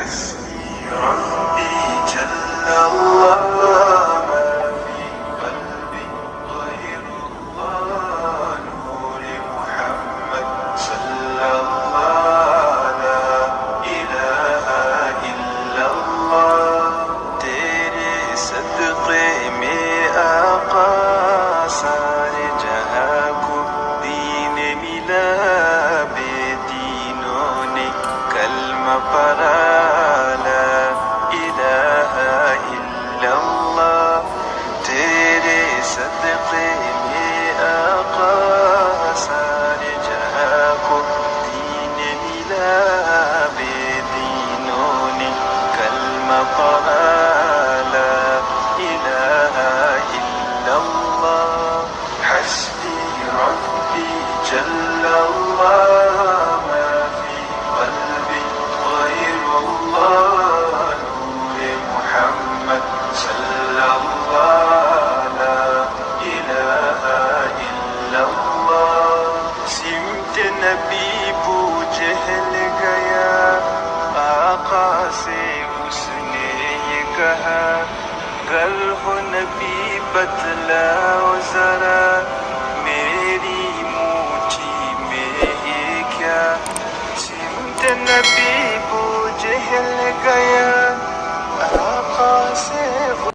حسبي ربي جل الله ما في قلبي غير الله نور محمد صلى الله لا إله إلا الله تیرے صدقے میں آقا سارے جہاں کو دین ملا بے دینوں نے کلمہ پڑھا لا الہ الا اللہ تیرے صدقے میں آقا سارے جہاں کو دین ملا بے دینوں نے کلمہ پڑھا لا الہ الا اللہ حسبی ربی جل اللہ ما فی قلبی غیر اللہ نور محمد صلی اللہ لا الہ الا اللہ سمت نبی بو جہل گیا آقا سے اس نے یہ کہا گر ہو نبی بتلاؤ ذرا میری مٹھی میں یہ کیا سمت نبی بو جہل گیا آقا سے